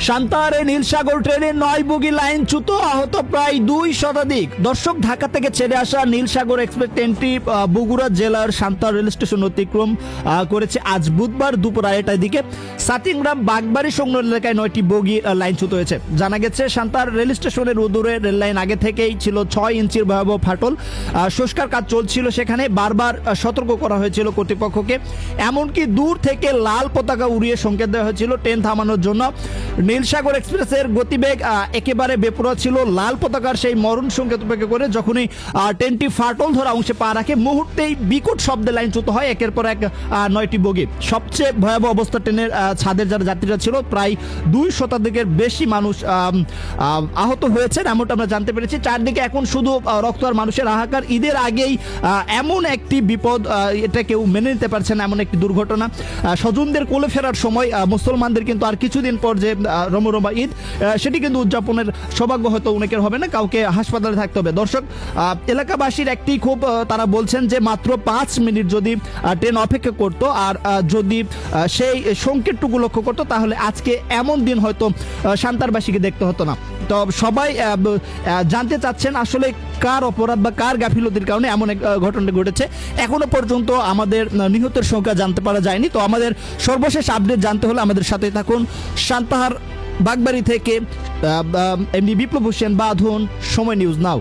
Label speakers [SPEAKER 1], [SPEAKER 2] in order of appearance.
[SPEAKER 1] সান্তাহারে নীলসাগর ট্রেনের 9 বগি লাইনচ্যুত, আহত প্রায় 2 শতাধিক। দর্শক, ঢাকা থেকে ছেড়ে আসা নীলসাগর এক্সপ্রেস ট্রেনটি বগুড়া জেলার সান্তাহার রেল স্টেশন অতিক্রম করেছে আজ বুধবার দুপুর 2টার দিকে। সাতিংগ্রাম বাগবাড়ি সংলগ্ন এলাকায় 9টি বগি লাইনচ্যুত হয়েছে। জানা গেছে, সান্তাহার রেল স্টেশনের উদূরে রেল লাইন আগে থেকেই ছিল 6 ইঞ্চির ভয়াবহ ফাটল। সংস্কার কাজ চলছিল সেখানে, বারবার সতর্ক করা হয়েছিল কর্তৃপক্ষকে। এমনকি দূর থেকে লাল পতাকা উড়িয়ে সংকেত দেওয়া হয়েছিল ট্রেন থামানোর জন্য। নীলসাগর এক্সপ্রেসের গতিবেগ একেবারে বেপরোয়া ছিল। লাল পতাকার সেই মরণ সংকেত উপেক্ষা করে যখনই ট্রেনটি ফাটল ধরা অংশে পা রাখে, মুহূর্তেই বিকট শব্দে লাইনচ্যুত হয় একের পর এক 9টি বগি। সবচেয়ে ভয়াবহ অবস্থা ট্রেনের ছাদের যারা যাত্রীরা ছিল, প্রায় 2 শতাধিকের বেশি মানুষ আহত হয়েছেন এমনটা আমরা জানতে পেরেছি। চারদিকে এখন শুধু রক্ত আর মানুষের হাহাকার। ঈদের আগেই এমন একটি বিপদ, এটা কেউ মেনে নিতে পারছে না, এমন একটি দুর্ঘটনা। স্বজনদের কোলে ফেরার সময় মুসলমানদের কিন্তু আর কিছুদিন পর যে রমরমা ঈদ, সেটি কিন্তু উদযাপনের সৌভাগ্য হয়তো অনেকের হবে না, কাউকে হাসপাতালে থাকতে হবে। দর্শক, এলাকাবাসীর একটি খুব, তারা বলছেন যে মাত্র 5 মিনিট যদি ট্রেন অপেক্ষা করত আর যদি সেই সংকেতটুকু লক্ষ্য করতো, তাহলে আজকে এমন দিন হয়তো সান্তাহারবাসীকে দেখতে হতো না। তো সবাই জানতে চাচ্ছেন আসলে কার অপরাধ বা কার গাফিলতির কারণে এমন এক ঘটনা ঘটেছে। এখনো পর্যন্ত আমাদের নিহতের সংখ্যা জানতে পারা যায়নি। তো আমাদের সর্বশেষ আপডেট জানতে হলে আমাদের সাথে থাকুন। সান্তাহার বাগবাড়ি থেকে এমনি বিপ্লব হোসেন বাঁধন, সময় নিউজ নাও।